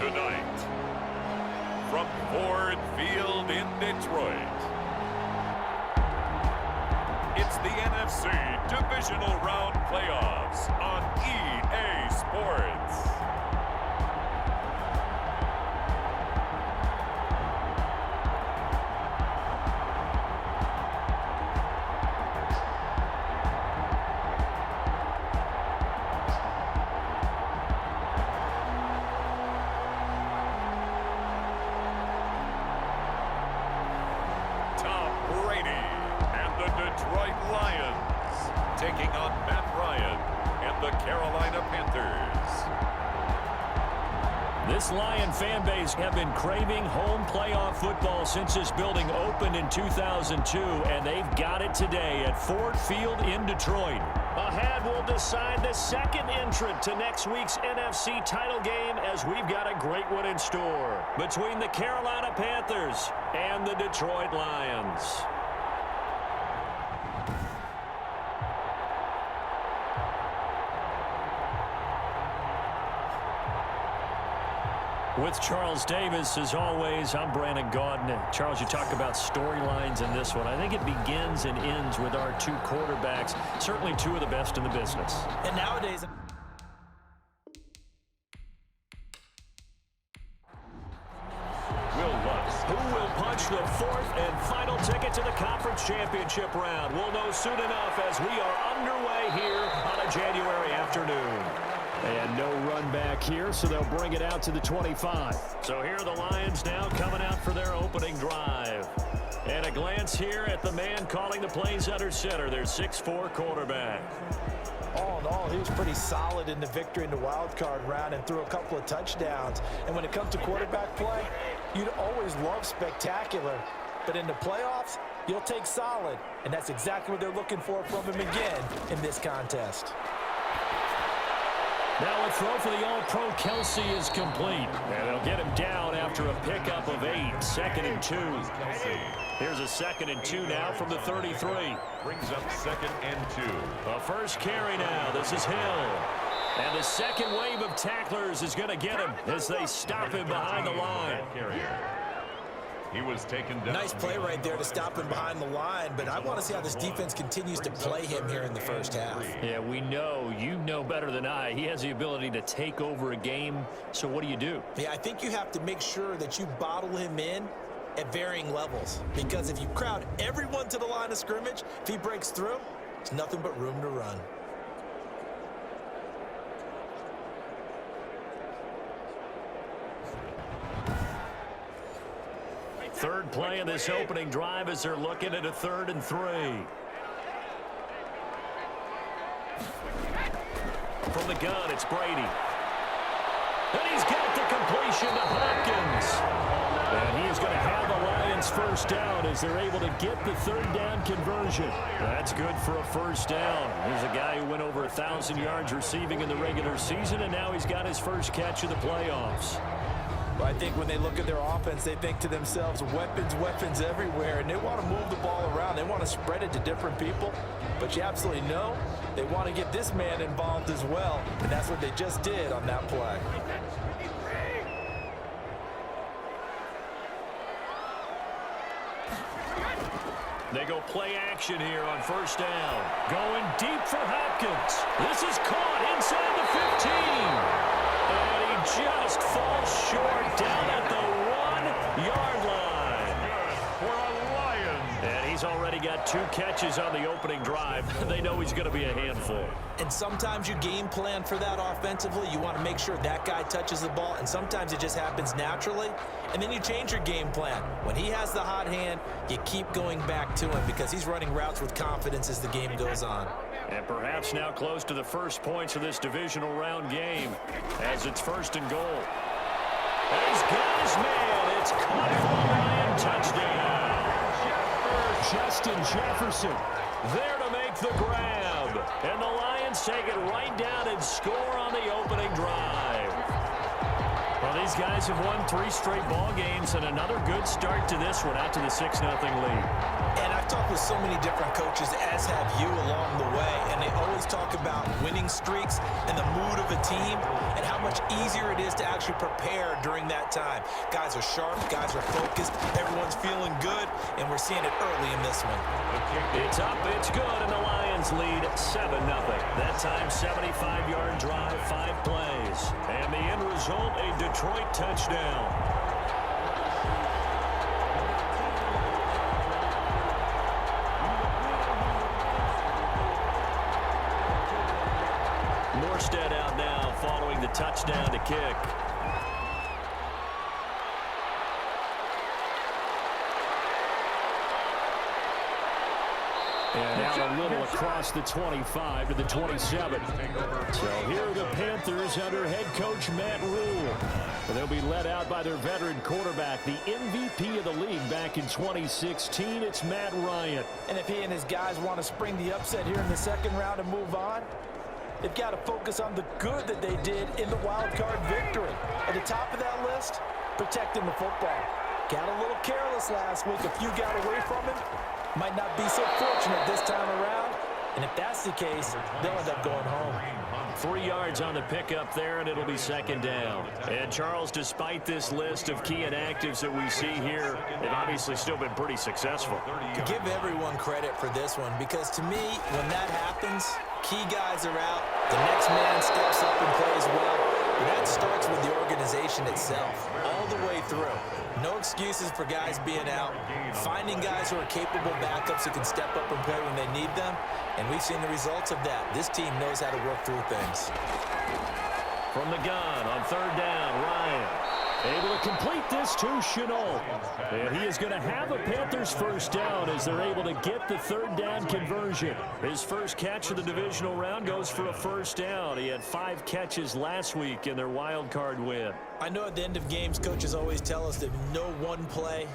Tonight, from Ford Field in Detroit, it's the NFC Divisional Round Playoffs on EA Sports. Detroit Lions taking on Matt Ryan and the Carolina Panthers. This Lion fan base have been craving home playoff football since this building opened in 2002, and they've got it today at Ford Field in Detroit. Ahead, we'll decide the second entrant to next week's NFC title game, as we've got a great one in store between the Carolina Panthers and the Detroit Lions. With Charles Davis, as always, I'm Brandon Gaudin. Charles, you talk about storylines in this one. I think it begins and ends with our two quarterbacks, certainly two of the best in the business. And nowadays, Will Lutz, who will punch the fourth and final ticket to the conference championship round? We'll know soon enough as we are underway here on a January afternoon. And no run back here, so they'll bring it out to the 25. So here are the Lions now coming out for their opening drive. And a glance here at the man calling the plays under center, their 6'4" quarterback. all in all, he was pretty solid in the victory in the wild card round and threw a couple of touchdowns. And when it comes to quarterback play, you'd always love spectacular. But in the playoffs, you'll take solid. And that's exactly what they're looking for from him again in this contest. Now a throw for the All-Pro Kelsey is complete. And they'll get him down after a pickup of 8. 2nd and 2. Here's a 2nd and 2 now from the 33. Brings up 2nd and 2. A first carry now. This is Hill. And the second wave of tacklers is going to get him as they stop him behind the line. He was taken down. Nice play right there to stop him behind the line, but I want to see how this defense continues to play him here in the first half. Yeah, we know. You know better than I. He has the ability to take over a game, so what do? Yeah, I think you have to make sure that you bottle him in at varying levels, because if you crowd everyone to the line of scrimmage, if he breaks through, it's nothing but room to run. Third play of this opening drive as they're looking at a 3rd and 3. From the gun, it's Brady. And he's got the completion to Hopkins. And he is going to have the Lions first down as they're able to get the 3rd down conversion. That's good for a first down. Here's a guy who went over 1,000 yards receiving in the regular season, and now he's got his first catch of the playoffs. Well, I think when they look at their offense, they think to themselves, weapons, weapons everywhere, and they want to move the ball around. They want to spread it to different people, but you absolutely know they want to get this man involved as well, and that's what they just did on that play. They go play action here on first down. Going deep for Hopkins. This is caught inside the 15. And he just falls short down at the 1-yard line. For a Lion. And he's already got 2 catches on the opening drive. They know he's going to be a handful. And sometimes you game plan for that offensively. You want to make sure that guy touches the ball, and sometimes it just happens naturally. And then you change your game plan. When he has the hot hand, you keep going back to him because he's running routes with confidence as the game goes on. And perhaps now close to the first points of this divisional round game as it's 1st and goal. And he's got his man. It's caught for a Lion touchdown. Justin Jefferson there to make the grab. And the Lions take it right down and score on the opening drive. Well, these guys have won 3 straight ball games and another good start to this one out to the 6-0 lead. And I've talked with so many different coaches, as have you, along the way, and they always talk about winning streaks and the mood of a team and how much easier it is to actually prepare during that time. Guys are sharp, guys are focused, everyone's feeling good, and we're seeing it early in this one. It's up, it's good, and the Lions lead 7-0. That time, 75-yard drive, 5 plays. And the end result, a Detroit touchdown. Morstead out now following the touchdown to kick. And out a little across the 25 to the 27. So here are the Panthers under head coach Matt Rule. They'll be led out by their veteran quarterback, the MVP of the league back in 2016. It's Matt Ryan. And if he and his guys want to spring the upset here in the second round and move on, they've got to focus on the good that they did in the wild card victory. At the top of that list, protecting the football. Got a little careless last week. A few got away from him. Might not be so fortunate this time around. And if that's the case, they'll end up going home. 3 yards on the pickup there, and it'll be second down. And, Charles, despite this list of key inactives that we see here, they've obviously still been pretty successful. Give everyone credit for this one, because to me, when that happens, key guys are out, the next man steps up and plays well. And that starts with the organization itself, all the way through. No excuses for guys being out. Finding guys who are capable backups who can step up and play when they need them. And we've seen the results of that. This team knows how to work through things. From the gun on third down, Ryan able to complete this to Chenault. And he is going to have a Panthers first down as they're able to get the third down conversion. His first catch of the divisional round goes for a first down. He had 5 catches last week in their wild card win. I know at the end of games, coaches always tell us that no one play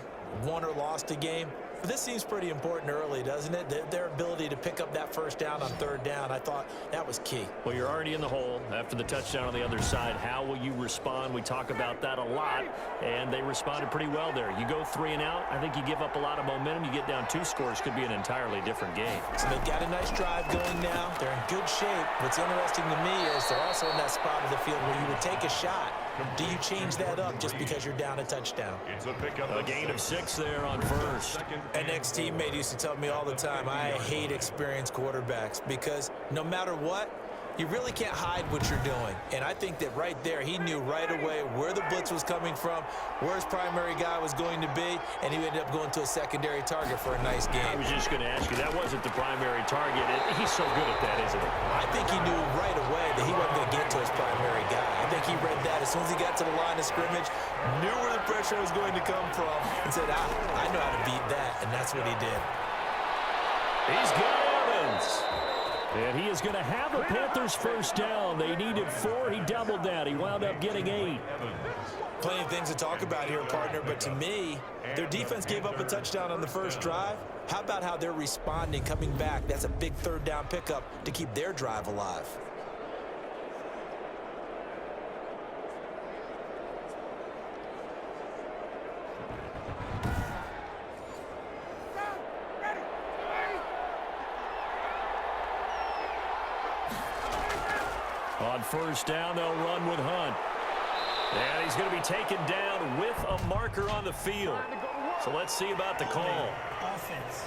won or lost a game. But this seems pretty important early, doesn't it? Their ability to pick up that first down on third down, I thought that was key. Well, you're already in the hole after the touchdown on the other side. How will you respond? We talk about that a lot, and they responded pretty well there. You go 3 and out, I think you give up a lot of momentum. You get down 2 scores, could be an entirely different game. So they've got a nice drive going now. They're in good shape. What's interesting to me is they're also in that spot of the field where you would take a shot. Do you change that up just because you're down a touchdown? A gain of 6 there on first. An ex-teammate used to tell me all the time, I hate experienced quarterbacks because no matter what, you really can't hide what you're doing. And I think that right there, he knew right away where the blitz was coming from, where his primary guy was going to be, and he ended up going to a secondary target for a nice game. I was just going to ask you, that wasn't the primary target. He's so good at that, isn't he? I think he knew right away that he wasn't going to get to his primary guy. I think he read that as soon as he got to the line of scrimmage, knew where the pressure was going to come from, and said, I know how to beat that, and that's what he did. He's got Evans. And he is going to have a Panthers first down. They needed 4. He doubled that. He wound up getting 8. Plenty of things to talk about here, partner, but to me, their defense gave up a touchdown on the first drive. How about how they're responding, coming back? That's a big third down pickup to keep their drive alive. On first down, they'll run with Hunt. And he's going to be taken down with a marker on the field. So let's see about the call. Offense.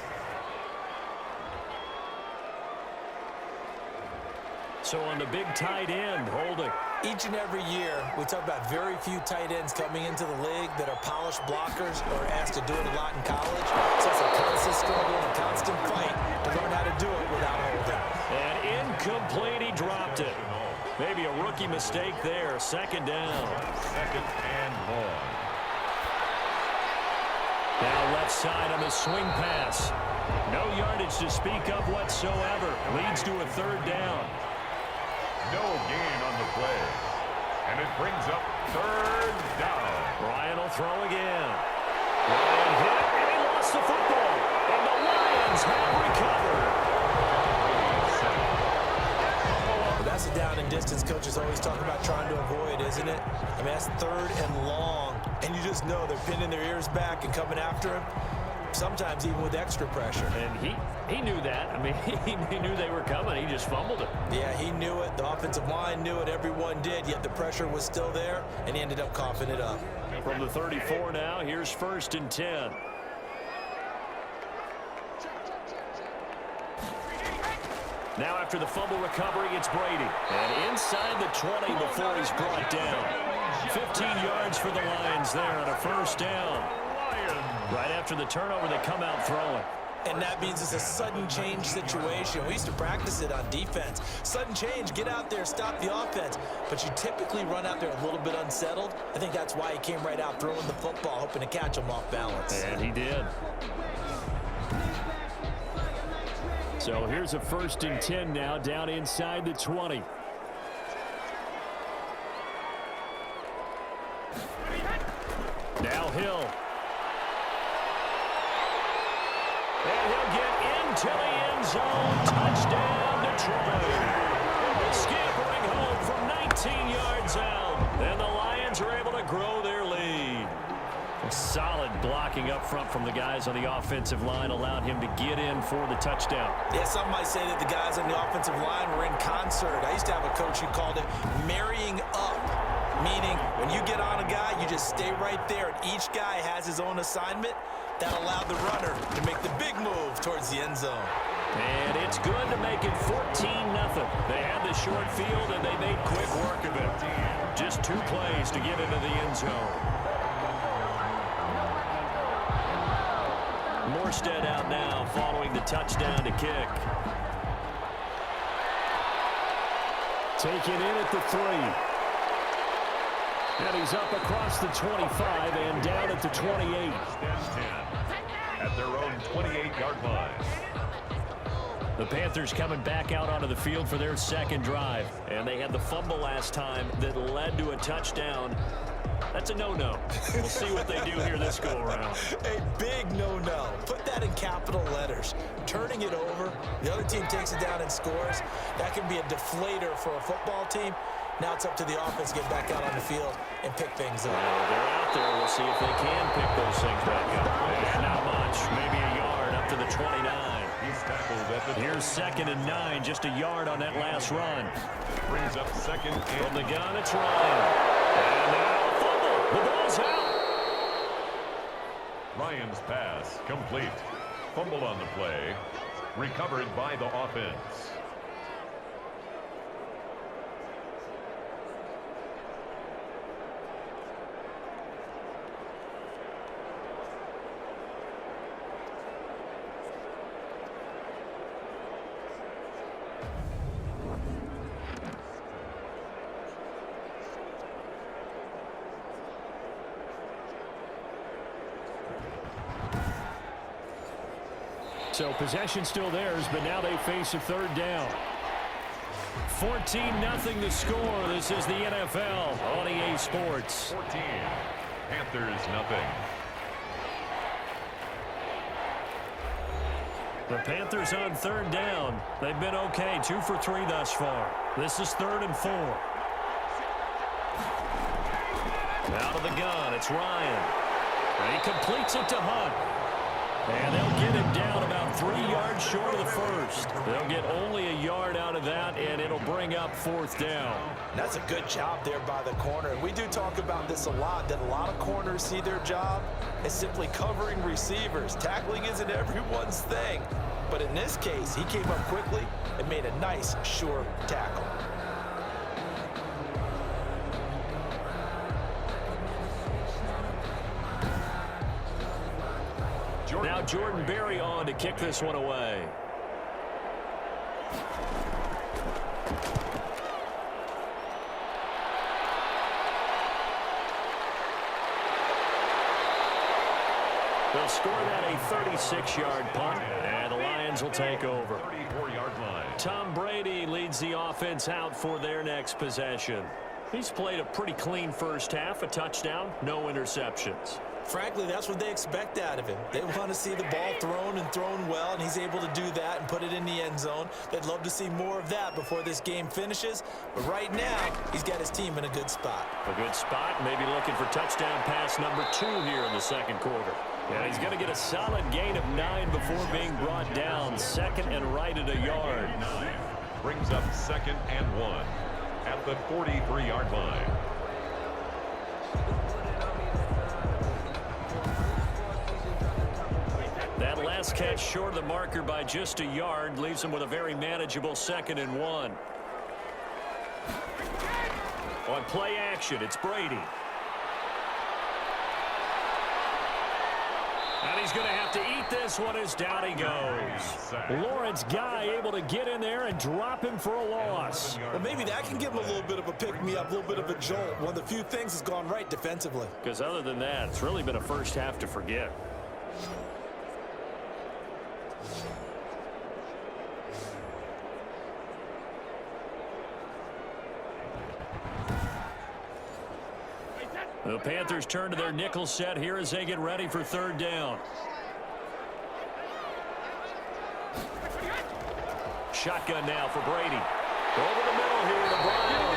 So on the big tight end, holding. Each and every year, we talk about very few tight ends coming into the league that are polished blockers or asked to do it a lot in college. So it's a constant struggle and a constant fight to learn how to do it without holding. And incomplete, he dropped it. Maybe a rookie mistake there. Second down. 2nd and 1. Now left side on the swing pass. No yardage to speak of whatsoever. Leads to a third down. No gain on the play. And it brings up 3rd down. Ryan will throw again. Ryan hit, and he lost the football. And the Lions have recovered. That's a down and distance coaches always talk about trying to avoid, isn't it? I mean, that's 3rd and long, and you just know they're pinning their ears back and coming after him, sometimes even with extra pressure. And he knew that. I mean, he knew they were coming. He just fumbled it. Yeah, he knew it. The offensive line knew it. Everyone did, yet the pressure was still there, and he ended up coughing it up. From the 34 now, here's 1st and 10. Now after the fumble recovery, it's Brady. And inside the 20 before he's brought down. 15 yards for the Lions there on a 1st down. Right after the turnover, they come out throwing. And that means it's a sudden change situation. We used to practice it on defense. Sudden change, get out there, stop the offense. But you typically run out there a little bit unsettled. I think that's why he came right out throwing the football, hoping to catch him off balance. And he did. So here's a 1st and 10 now, down inside the 20. Now Hill. And he'll get into the end zone. Touchdown, Detroit. Scampering home from 19 yards out. And the Lions are able to grow their lead. Solid blocking up front from the guys on the offensive line allowed him to get in for the touchdown. Yeah, some might say that the guys on the offensive line were in concert. I used to have a coach who called it marrying up, meaning when you get on a guy, you just stay right there, and each guy has his own assignment. That allowed the runner to make the big move towards the end zone. And it's good to make it 14-0. They had the short field, and they made quick work of it. Just 2 plays to get into the end zone. Morstead out now following the touchdown to kick. Taken in at the 3. And he's up across the 25 and down at the 28. At their own 28-yard line. The Panthers coming back out onto the field for their 2nd drive. And they had the fumble last time that led to a touchdown. That's a no-no. We'll see what they do here this go-around. A big no-no. Put that in capital letters. Turning it over, the other team takes it down and scores. That can be a deflator for a football team. Now it's up to the offense to get back out on the field and pick things up. They're out there. We'll see if they can pick those things back up. And not much. Maybe a yard up to the 29. Here's 2nd and 9. Just a yard on that last run. Brings up 2nd and from the gun, it's Ryan. And now a fumble. The ball's out. Ryan's pass complete. Fumble on the play. Recovered by the offense. So possession still theirs, but now they face a 3rd down. 14-0 the score. This is the NFL on EA Sports. 14. Panthers nothing. The Panthers on 3rd down. They've been okay. 2 for 3 thus far. This is 3rd and 4. Out of the gun, it's Ryan. And he completes it to Hunt. And they'll get him down about 3 yards short of the 1st. They'll get only a yard out of that, and it'll bring up 4th down. That's a good job there by the corner. We do talk about this a lot, that a lot of corners see their job as simply covering receivers. Tackling isn't everyone's thing. But in this case, he came up quickly and made a nice, sure tackle. Now Jordan Berry on to kick this one away. They'll score that a 36-yard punt, and the Lions will take over. 34-yard line. Tom Brady leads the offense out for their next possession. He's played a pretty clean first half, a touchdown, no interceptions. Frankly, that's what they expect out of him. They want to see the ball thrown and thrown well, and he's able to do that and put it in the end zone. They'd love to see more of that before this game finishes. But right now, he's got his team in a good spot. A good spot, maybe looking for touchdown pass number 2 here in the second quarter. And he's going to get a solid gain of 9 before being brought down. Second and right at a yard. 9 brings up 2nd and 1 at the 43-yard line. That last catch short of the marker by just a yard leaves him with a very manageable 2nd and 1. On play action, it's Brady. And he's going to have to eat this one as down he goes. Lawrence Guy able to get in there and drop him for a loss. Well, maybe that can give him a little bit of a pick-me-up, a little bit of a jolt. One of the few things that's gone right defensively. Because other than that, it's really been a first half to forget. The Panthers turn to their nickel set here as they get ready for 3rd down. Shotgun now for Brady. Over the middle here to Brown.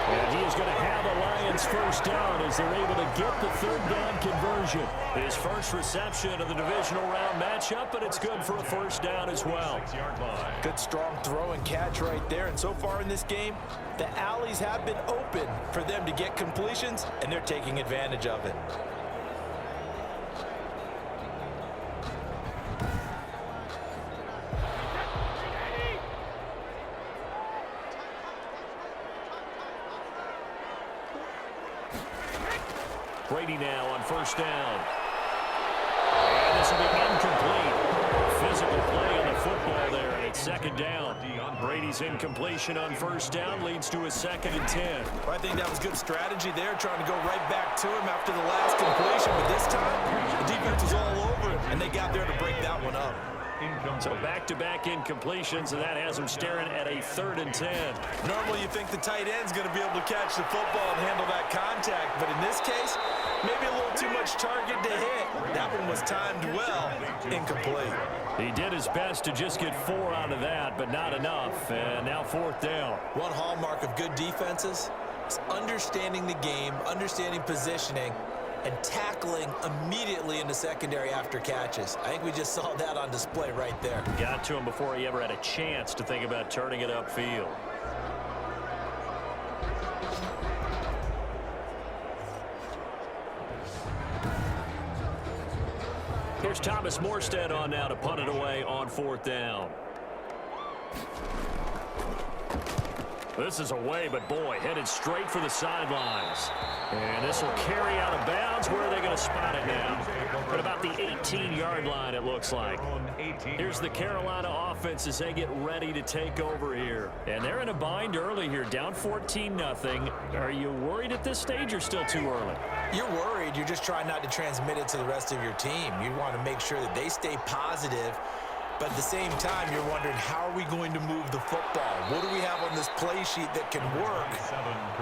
And he is going to have a Lions first down as they're able to get the 3rd down conversion. His first reception of the divisional round matchup, but it's good for a first down as well. Good strong throw and catch right there. And so far in this game, the alleys have been open for them to get completions, and they're taking advantage of it. Brady now on first down. And this will be incomplete. Physical play on the football there, and it's 2nd down. Brady's incompletion on first down leads to a 2nd and 10. Well, I think that was good strategy there, trying to go right back to him after the last completion. But this time, the defense was all over it, and they got there to break that one up. So back-to-back incompletions, and that has him staring at a 3rd and 10. Normally you think the tight end's going to be able to catch the football and handle that contact, but in this case, maybe a little too much target to hit. That one was timed well, incomplete. He did his best to just get 4 out of that, but not enough, and now 4th down. One hallmark of good defenses is understanding the game, understanding positioning, and tackling immediately in the secondary after catches. I think we just saw that on display right there. Got to him before he ever had a chance to think about turning it upfield. Here's Thomas Morstead on now to punt it away on 4th down. This is away, but boy, headed straight for the sidelines. And this will carry out of bounds. Where are they going to spot it now? At about the 18-yard line, it looks like. Here's the Carolina offense as they get ready to take over here. And they're in a bind early here, down 14-0. Are you worried at this stage or still too early? You're worried. You're just trying not to transmit it to the rest of your team. You want to make sure that they stay positive. But at the same time, you're wondering, how are we going to move the football? What do we have on this play sheet that can work?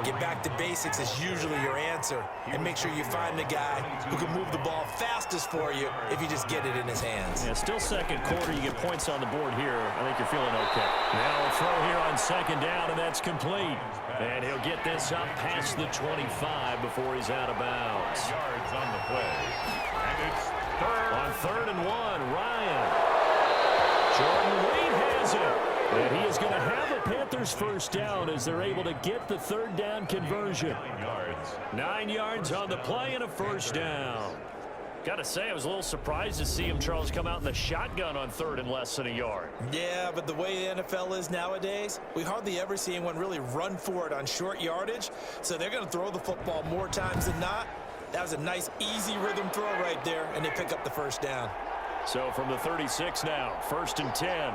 Get back to basics is usually your answer. And make sure you find the guy who can move the ball fastest for you if you just get it in his hands. Yeah, still second quarter. You get points on the board here. I think you're feeling okay. Now a throw here on 2nd down, and that's complete. And he'll get this up past the 25 before he's out of bounds. Yards on the play. And it's 3rd. On 3rd and 1, Ryan. Jordan Reed has it. And he is going to have a Panthers first down as they're able to get the 3rd down conversion. 9 yards. 9 yards on the play and a first down. Got to say, I was a little surprised to see him, Charles, come out in the shotgun on 3rd and less than a yard. Yeah, but the way the NFL is nowadays, we hardly ever see anyone really run for it on short yardage. So they're going to throw the football more times than not. That was a nice, easy rhythm throw right there, and they pick up the first down. So from the 36 now, 1st and 10.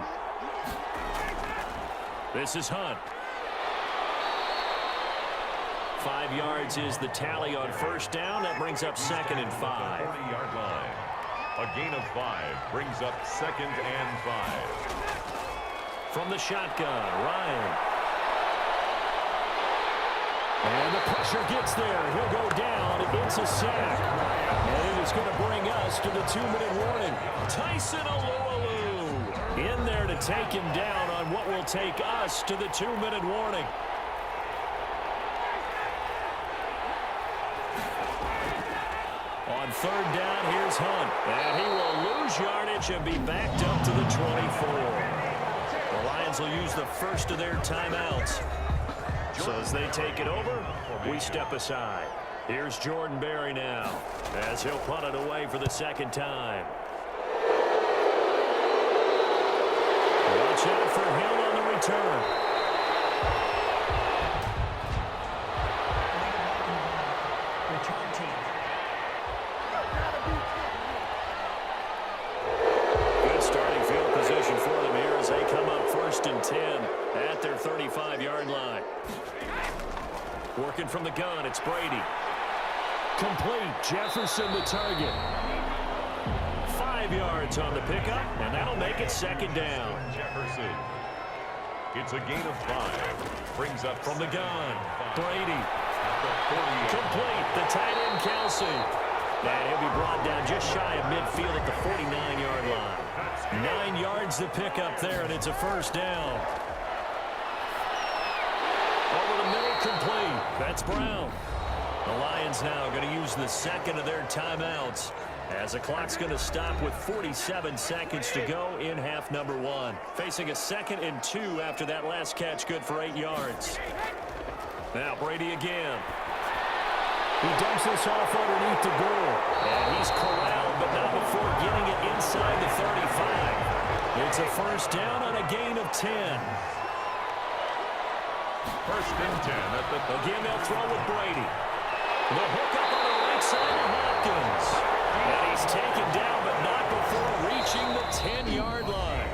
This is Hunt. 5 yards is the tally on first down. That brings up 2nd and 5. 40-yard line. A gain of 5 brings up 2nd and 5. From the shotgun, Ryan. And the pressure gets there. He'll go down. It's a sack. And it is going to bring us to the 2-minute warning. Tyson Alualu in there to take him down on what will take us to the 2-minute warning. On third down, here's Hunt. And he will lose yardage and be backed up to the 24. The Lions will use the first of their timeouts. So as they take it over, we step aside. Here's Jordan Berry now as he'll punt it away for the second time. Watch out for Hill on the return. Return team. Good starting field position for them here as they come up 1st and 10 at their 35-yard line. Working from the gun, it's Brady. Complete. Jefferson the target. 5 yards on the pickup, and that'll make it second down. Jefferson. It's a gain of 5. Brings up From the gun, Brady. the 40. Complete. The tight end, Kelsey. And he'll be brought down just shy of midfield at the 49-yard line. 9 yards the pickup there, and it's a first down. Over the middle, complete. That's Brown. The Lions now going to use the second of their timeouts as the clock's going to stop with 47 seconds to go in half number 1. Facing a 2nd and 2 after that last catch, good for 8 yards. Now Brady again. He dumps this off underneath the goal. And he's corralled, but not before getting it inside the 35. It's a first down on a gain of 10. 1st and 10 at the... Again, they'll throw with Brady. The hook up on the right side of Hopkins. And he's taken down, but not before reaching the 10-yard line.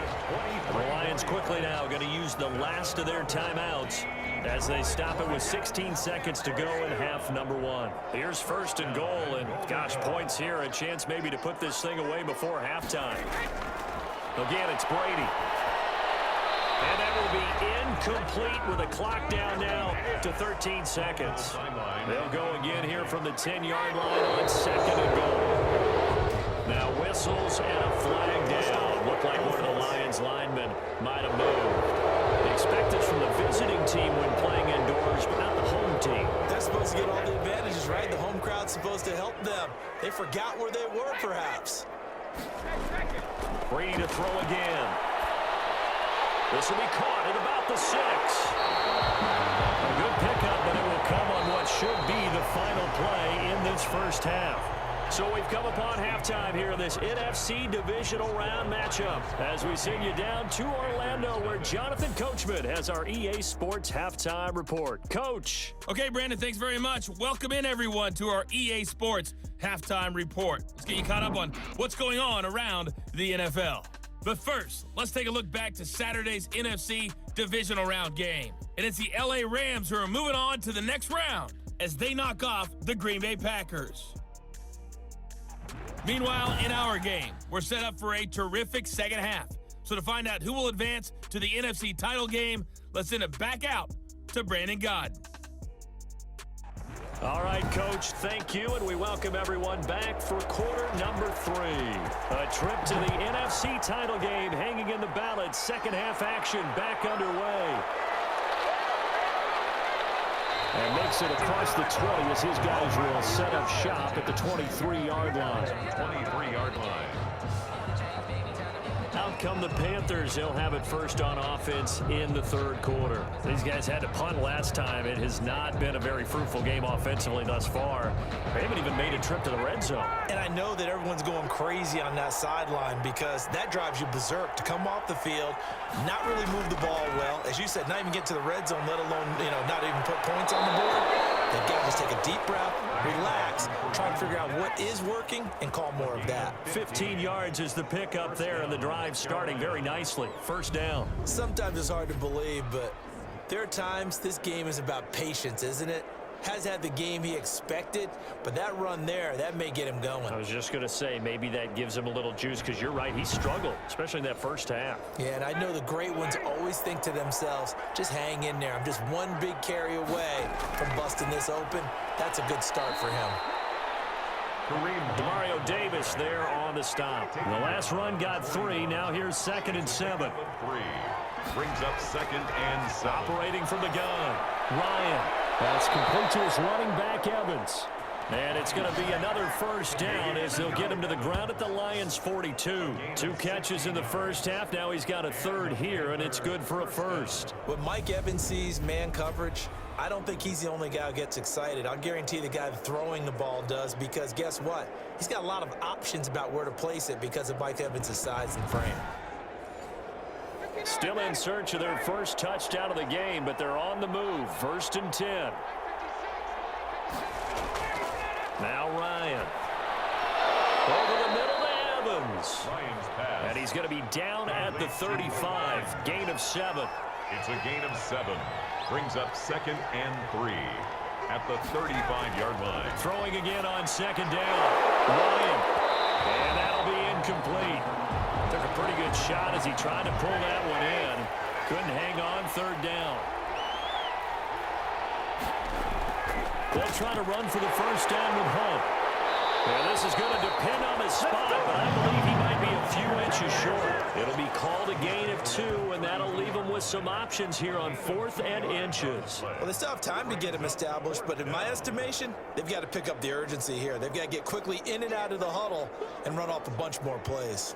The Lions quickly now going to use the last of their timeouts as they stop it with 16 seconds to go in half number 1. Here's 1st and goal, and gosh, points here, a chance maybe to put this thing away before halftime. Again, it's Brady. And that will be incomplete with a clock down now to 13 seconds. They'll go again here from the 10-yard line on 2nd and goal. Now whistles and a flag down. Looked like one of the Lions linemen might have moved. They expect this from the visiting team when playing indoors, but not the home team. They're supposed to get all the advantages, right? The home crowd's supposed to help them. They forgot where they were, perhaps. Brady to throw again. This will be caught at about the 6. A good pickup, but it will come on what should be the final play in this first half. So we've come upon halftime here in this NFC Divisional Round matchup as we send you down to Orlando where Jonathan Coachman has our EA Sports Halftime Report. Coach. Okay, Brandon, thanks very much. Welcome in, everyone, to our EA Sports Halftime Report. Let's get you caught up on what's going on around the NFL. But first, let's take a look back to Saturday's NFC Divisional Round game. And it's the LA Rams who are moving on to the next round as they knock off the Green Bay Packers. Meanwhile, in our game, we're set up for a terrific second half. So to find out who will advance to the NFC title game, let's send it back out to Brandon Godden. All right, Coach, thank you, and we welcome everyone back for quarter number 3. A trip to the NFC title game hanging in the balance. Second half action back underway. And makes it across the 20 as his guys will set up shop at the 23-yard line. 23-yard line. Out come the Panthers. They'll have it first on offense in the third quarter. These guys had to punt last time. It has not been a very fruitful game offensively thus far. They haven't even made a trip to the red zone. And I know that everyone's going crazy on that sideline because that drives you berserk to come off the field, not really move the ball well. As you said, not even get to the red zone, let alone, not even put points on the board. They've got to just take a deep breath, relax, try to figure out what is working, and call more of that. 15 yards is the pickup there, and the drive starting very nicely. First down. Sometimes it's hard to believe, but there are times this game is about patience, isn't it? has had the game he expected, but that run there, that may get him going. I was just going to say, maybe that gives him a little juice because you're right, he struggled, especially in that first half. Yeah, and I know the great ones always think to themselves, just hang in there. I'm just one big carry away from busting this open. That's a good start for him. Mario Davis there on the stop. The last run got 3. Now here's 2nd and 7. 3 brings up 2nd and 7. Operating from the gun. Ryan. That's complete to his running back, Evans. And it's going to be another first down as they'll get him to the ground at the Lions' 42. 2 catches in the first half. Now he's got a 3rd here, and it's good for a first. When Mike Evans sees man coverage, I don't think he's the only guy who gets excited. I'll guarantee the guy throwing the ball does, because guess what? He's got a lot of options about where to place it because of Mike Evans' size and frame. Still in search of their first touchdown of the game, but they're on the move. 1st and 10. Now Ryan. Over the middle to Evans. Ryan's pass. And he's going to be down at the 35. Gain of 7. It's a gain of 7. Brings up 2nd and 3 at the 35-yard line. Throwing again on 2nd down. Ryan. And that'll be incomplete. Took a pretty good shot as he tried to pull that one in. Couldn't hang on. 3rd down. They'll try to run for the first down with Hunt. Yeah, this is going to depend on his spot, but I believe he might be a few inches short. It'll be called a gain of 2, and that'll leave him with some options here on 4th and inches. Well, they still have time to get him established, but in my estimation, they've got to pick up the urgency here. They've got to get quickly in and out of the huddle and run off a bunch more plays.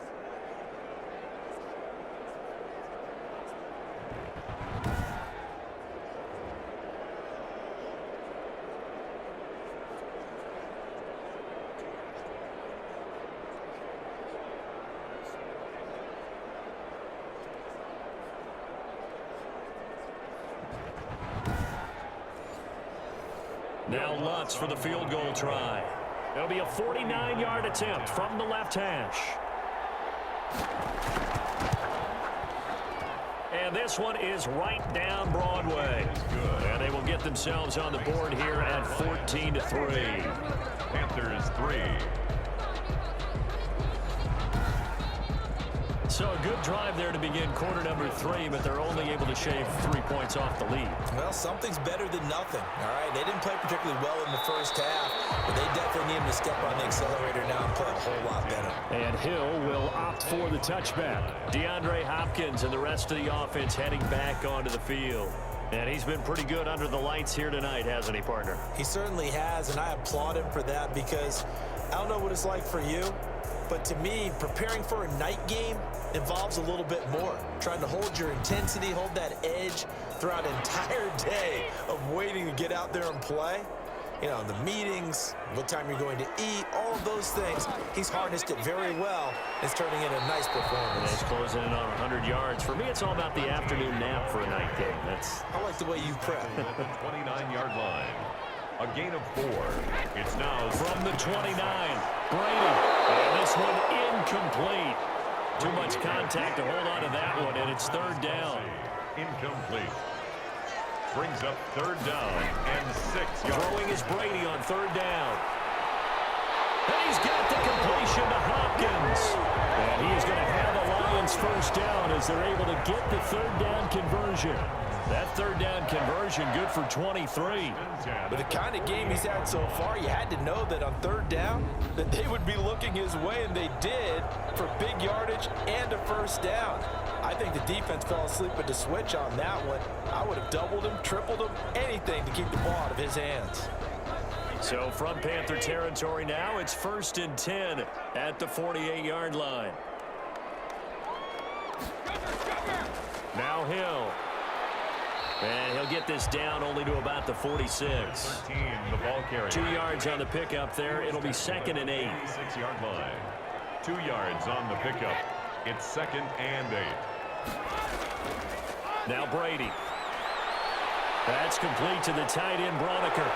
Now Lutz for the field goal try. It'll be a 49-yard attempt from the left hash. And this one is right down Broadway. And they will get themselves on the board here at 14-3. Panthers 3. So a good drive there to begin quarter number 3, but they're only able to shave 3 points off the lead. Well, something's better than nothing, all right? They didn't play particularly well in the first half, but they definitely need him to step on the accelerator now and play a whole lot better. And Hill will opt for the touchback. DeAndre Hopkins and the rest of the offense heading back onto the field. And he's been pretty good under the lights here tonight, hasn't he, partner? He certainly has, and I applaud him for that, because I don't know what it's like for you, but to me, preparing for a night game involves a little bit more. Trying to hold your intensity, hold that edge throughout an entire day of waiting to get out there and play. You know, the meetings, what time you're going to eat, all of those things. He's harnessed it very well. It's turning in a nice performance. He's closing in on 100 yards. For me, it's all about the afternoon nap for a night game. I like the way you prep. At the 29-yard line. A gain of 4. It's now from the 29. Brady. And this one incomplete. Too much contact to hold on to that one, and it's 3rd down. Incomplete. Brings up 3rd down and 6 yards. Throwing is Brady on 3rd down. And he's got the completion to Hopkins. And he is going to have the Lions first down as they're able to get the 3rd down conversion. That 3rd down conversion good for 23. With the kind of game he's had so far, you had to know that on 3rd down that they would be looking his way, and they did, for big yardage and a first down. I think the defense fell asleep at the switch on that one. I would have doubled him, tripled him, anything to keep the ball out of his hands. So from Panther territory now, it's 1st and 10 at the 48-yard line. Now Hill. And he'll get this down only to about the 46. 13, the ball carrier. 2 yards on the pickup there. It'll be 2nd and 8. 6-yard line. 2 yards on the pickup. It's 2nd and 8. Now Brady. That's complete to the tight end, Broniker.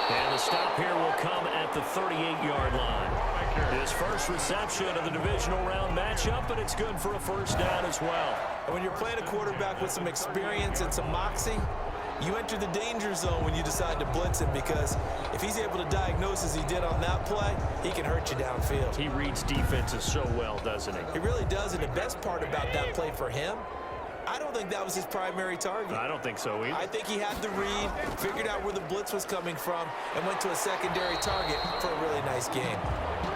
And the stop here will come at the 38-yard line. His first reception of the divisional round matchup, but it's good for a first down as well. And when you're playing a quarterback with some experience and some moxie, You enter the danger zone when you decide to blitz him, because if he's able to diagnose as he did on that play, he can hurt you downfield. He reads defenses so well, doesn't he? He really does, and the best part about that play for him, I don't think that was his primary target. I don't think so either. I think he had the read, figured out where the blitz was coming from, and went to a secondary target for a really nice game.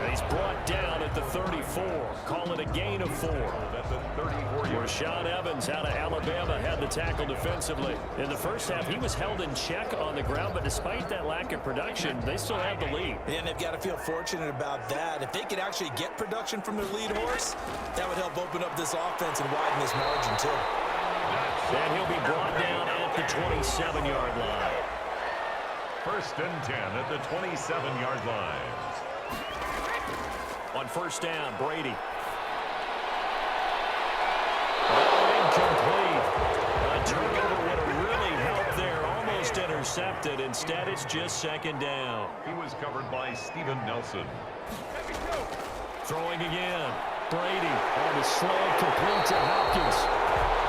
And he's brought down at the 34. Call it a gain of 4. At the 34-yard. Rashaan Evans out of Alabama had the tackle defensively. In the first half, he was held in check on the ground, but despite that lack of production, they still have the lead. And they've got to feel fortunate about that. If they could actually get production from their lead horse, that would help open up this offense and widen this margin too. And he'll be brought down at the 27-yard line. 1st and 10 at the 27-yard line. On first down, Brady. Incomplete. A turnover would have really helped there. Almost intercepted. Instead, it's just 2nd down. He was covered by Steven Nelson. Throwing again. Brady on the slant, complete to Hopkins.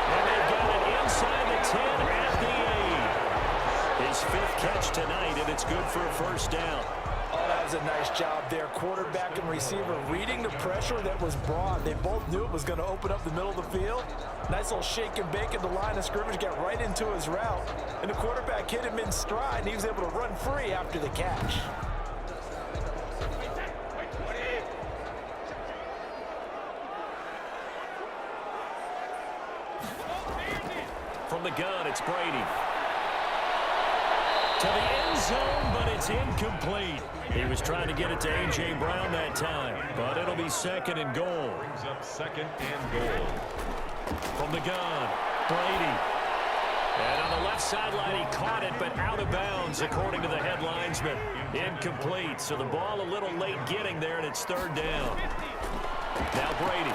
And they've got it inside the 10 at the 8. His 5th catch tonight, and it's good for a first down. Oh, that was a nice job there. Quarterback and receiver reading the pressure that was brought. They both knew it was going to open up the middle of the field. Nice little shake and bake at the line of scrimmage, got right into his route. And the quarterback hit him in stride, and he was able to run free after the catch. From the gun, it's Brady. To the end zone, but it's incomplete. He was trying to get it to A.J. Brown that time, but it'll be 2nd and goal. Brings up 2nd and goal. From the gun, Brady. And on the left sideline, he caught it, but out of bounds, according to the head linesman. Incomplete, so the ball a little late getting there, and it's 3rd down. Now Brady.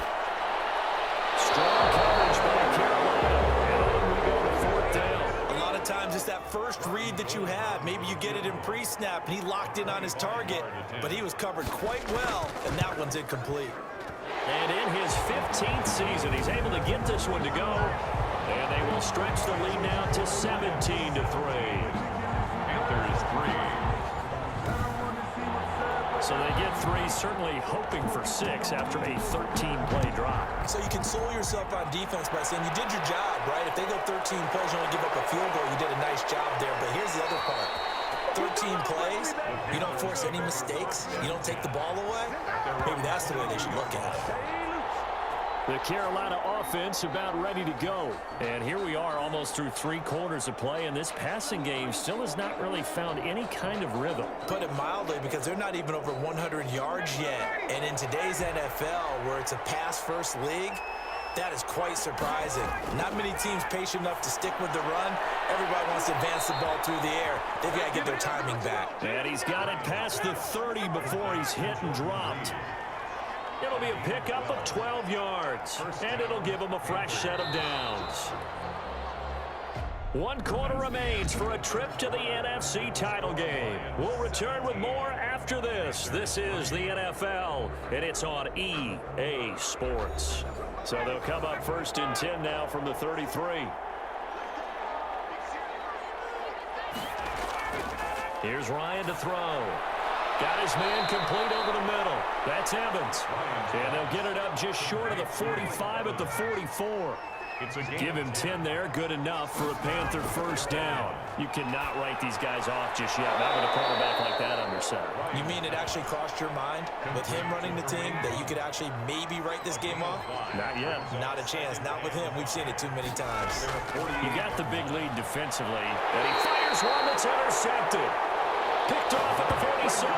Strong coverage by Carolina. And on we go to 4th down. A lot of times it's that first read that you have. Maybe you get it in pre-snap, and he locked in on his target, but he was covered quite well, and that one's incomplete. And in his 15th season, he's able to get this one to go. And they will stretch the lead now to 17-3. Panthers 3. So they get 3, certainly hoping for 6 after a 13-play drive. So you console yourself on defense by saying you did your job, right? If they go 13 plays, you only give up a field goal, you did a nice job there. But here's the other part. 13 plays, you don't force any mistakes, you don't take the ball away. Maybe that's the way they should look at it. The Carolina offense about ready to go. And here we are almost through 3 quarters of play, and this passing game still has not really found any kind of rhythm. Put it mildly, because they're not even over 100 yards yet. And in today's NFL, where it's a pass-first league, that is quite surprising. Not many teams patient enough to stick with the run. Everybody wants to advance the ball through the air. They've got to get their timing back. And he's got it past the 30 before he's hit and dropped. It'll be a pickup of 12 yards, and it'll give him a fresh set of downs. 1 quarter remains for a trip to the NFC title game. We'll return with more after this. This is the NFL, and it's on EA Sports. So they'll come up 1st and 10 now from the 33. Here's Ryan to throw. Got his man complete over the middle. That's Evans. And they'll get it up just short of the 45 at the 44. Give him 10 there. Good enough for a Panther first down. You cannot write these guys off just yet. Not with a quarterback like that under center. You mean it actually crossed your mind with him running the team that you could actually maybe write this game off? Not yet. Not a chance. Not with him. We've seen it too many times. You got the big lead defensively, and he fires one that's intercepted. Picked off at the 47,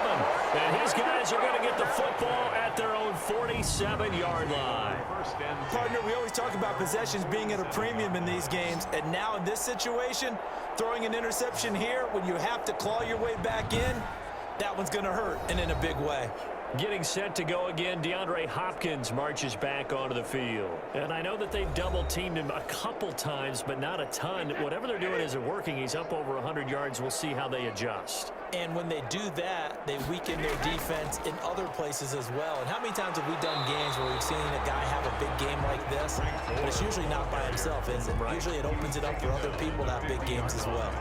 and his guys are going to get the football at their own 47-yard line. Partner, we always talk about possessions being at a premium in these games, and now in this situation, throwing an interception here when you have to claw your way back in, that one's going to hurt, and in a big way. Getting set to go again, DeAndre Hopkins marches back onto the field. And I know that they've double-teamed him a couple times, but not a ton. Whatever they're doing isn't working. He's up over 100 yards. We'll see how they adjust. And when they do that, they weaken their defense in other places as well. And how many times have we done games where we've seen a guy have a big game like this? But it's usually not by himself, is it? Right. Usually it opens it up for other people to have big games as well.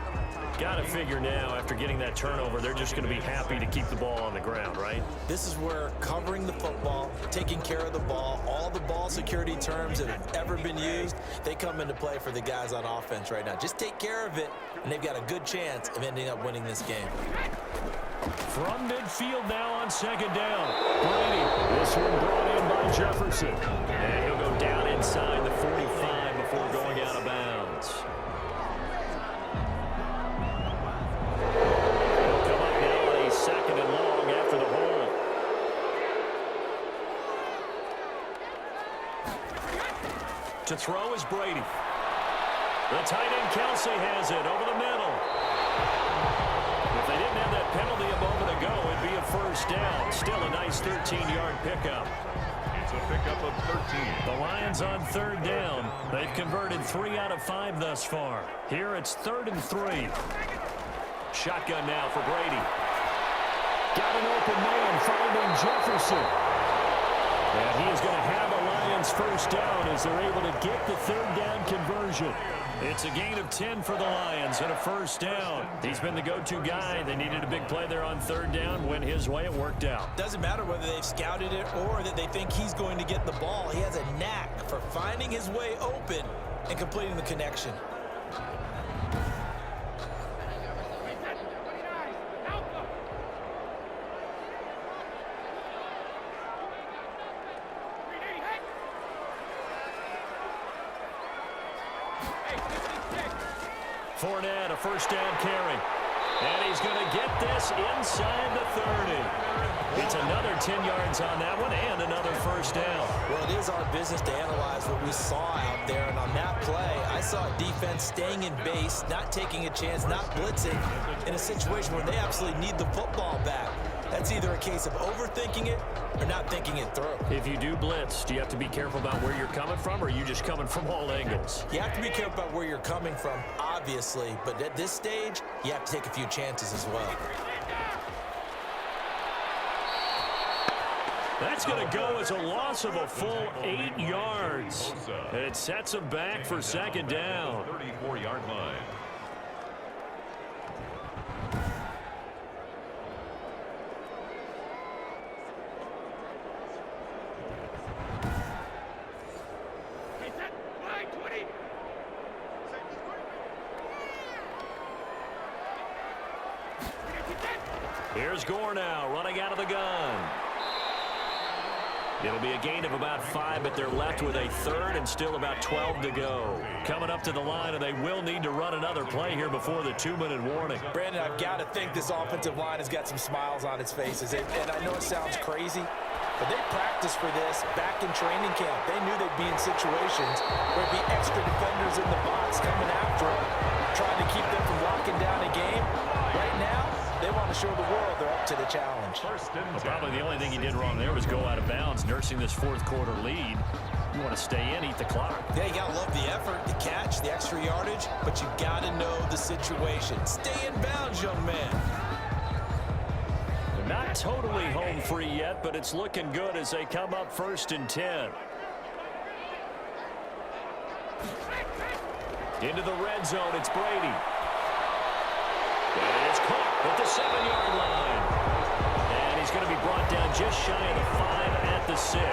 Got to figure now, after getting that turnover, they're just going to be happy to keep the ball on the ground, right? This is where covering the football, taking care of the ball, all the ball security terms that have ever been used, they come into play for the guys on offense right now. Just take care of it, and they've got a good chance of ending up winning this game. From midfield now on second down. Brady, this one brought in by Jefferson. And he'll go down inside the 45 before going out of bounds. He'll come up now on a second and long after the hold. To throw is Brady. The tight end Kelsey has it over the middle. If they didn't have that penalty a moment ago, it'd be a first down. Still a nice 13-yard pickup. It's a pickup of 13. The Lions on third down. They've converted 3 out of 5 thus far. Here it's 3rd and 3. Shotgun now for Brady. Got an open man finding Jefferson. And he is going to have a Lions first down as they're able to get the third down conversion. It's a gain of 10 for the Lions and a first down. He's been the go-to guy. They needed a big play there on third down. Went his way. It worked out. Doesn't matter whether they've scouted it or that they think he's going to get the ball. He has a knack for finding his way open and completing the connection. Fournette, a first down carry. And he's going to get this inside the 30. It's another 10 yards on that one and another first down. Well, it is our business to analyze what we saw out there. And on that play, I saw defense staying in base, not taking a chance, not blitzing in a situation where they absolutely need the football back. That's either a case of overthinking it or not thinking it through. If you do blitz, do you have to be careful about where you're coming from, or are you just coming from all angles? You have to be careful about where you're coming from, obviously. But at this stage, you have to take a few chances as well. That's going to go as a loss of a full 8 yards. It sets him back for second down. 34-yard line. Here's Gore now, running out of the gun. It'll be a gain of about 5, but they're left with a third and still about 12 to go. Coming up to the line, and they will need to run another play here before the 2-minute warning. Brandon, I've got to think this offensive line has got some smiles on its faces. And I know it sounds crazy, but they practiced for this back in training camp. They knew they'd be in situations where there'd be extra defenders in the box coming after them, trying to keep them from locking down a game. Right now, they want to show the world they're up to the challenge. Well, probably the only thing he did wrong there was go out of bounds, nursing this fourth quarter lead. You want to stay in, eat the clock. Yeah, you got to love the effort, the catch, the extra yardage, but you got to know the situation. Stay in bounds, young man. They're not totally home free yet, but it's looking good as they come up 1st and 10. Into the red zone, it's Brady. And it's caught at the 7-yard line. And he's going to be brought down just shy of the 5 at the 6.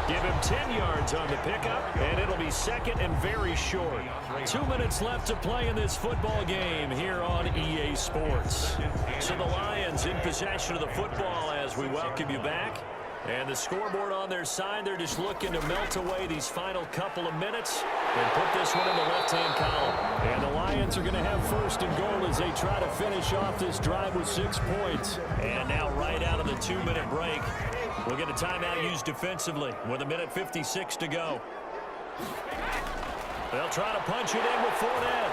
Give him 10 yards on the pickup, and it'll be second and very short. 2 minutes left to play in this football game here on EA Sports. So the Lions in possession of the football as we welcome you back. And the scoreboard on their side, they're just looking to melt away these final couple of minutes and put this one in the left-hand column. And the Lions are going to have 1st and goal as they try to finish off this drive with 6 points. And now right out of the 2-minute break, we'll get a timeout used defensively with 1:56 to go. They'll try to punch it in with Fournette.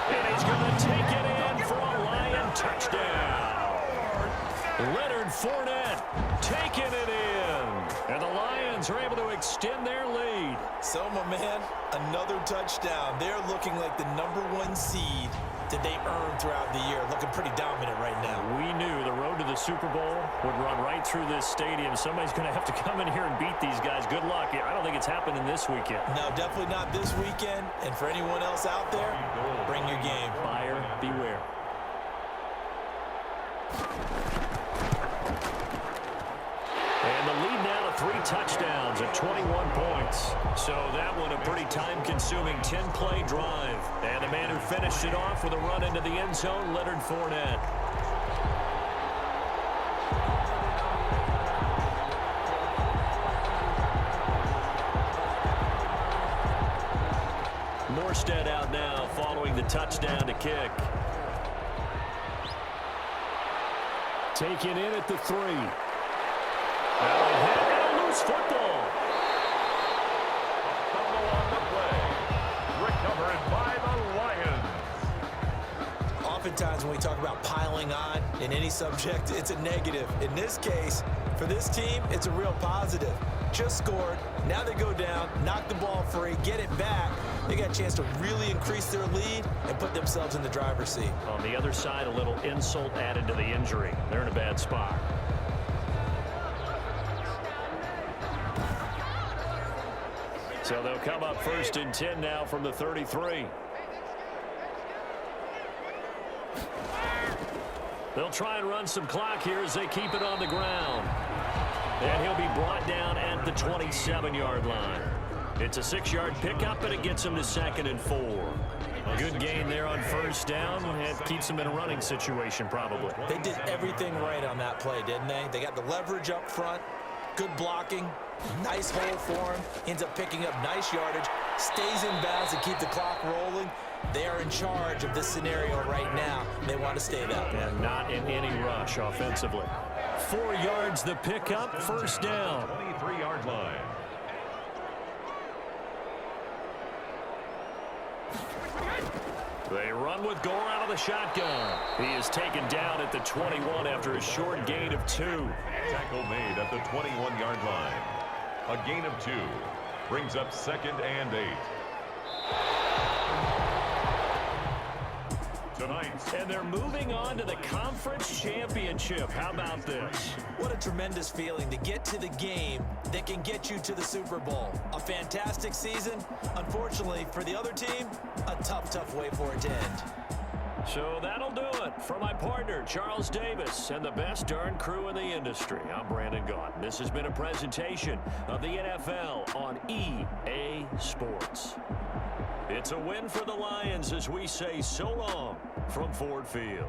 And he's going to take it in for a Lion touchdown. Leonard Fournette Lions are able to extend their lead. So, my man, another touchdown. They're looking like the #1 seed that they earned throughout the year. Looking pretty dominant right now. We knew the road to the Super Bowl would run right through this stadium. Somebody's going to have to come in here and beat these guys. Good luck. I don't think it's happening this weekend. No, definitely not this weekend. And for anyone else out there, bring your game. Buyer beware. And the lead now to 3 touchdowns at 21 points. So that one a pretty time-consuming 10-play drive. And the man who finished it off with a run into the end zone, Leonard Fournette. Morstead out now following the touchdown to kick. Taken in at the 3. And a loose football. Fumble on the play. Recovered by the Lions. Oftentimes when we talk about piling on in any subject, it's a negative. In this case, for this team, it's a real positive. Just scored. Now they go down, knock the ball free, get it back. They got a chance to really increase their lead and put themselves in the driver's seat. On the other side, a little insult added to the injury. They're in a bad spot. So they'll come up 1st and 10 now from the 33. They'll try and run some clock here as they keep it on the ground. And he'll be brought down at the 27-yard line. It's a 6-yard pickup, but it gets him to 2nd and 4. Good gain there on 1st down. It keeps them in a running situation, probably. They did everything right on that play, didn't they? They got the leverage up front, good blocking, nice hole for him, ends up picking up nice yardage, stays in bounds to keep the clock rolling. They are in charge of this scenario right now. They want to stay that way. And not in any rush offensively. 4 yards the pickup, 1st down. 23-yard line. They run with Gore out of the shotgun. He is taken down at the 21 after a short gain of 2. Tackle made at the 21-yard line. A gain of 2 brings up 2nd and 8. Tonight. And they're moving on to the conference championship. How about this? What a tremendous feeling to get to the game that can get you to the Super Bowl. A fantastic season. Unfortunately, for the other team, a tough way for it to end. So that'll do it. For my partner, Charles Davis, and the best darn crew in the industry, I'm Brandon Gaunt. This has been a presentation of the NFL on EA Sports. It's a win for the Lions as we say so long from Ford Field.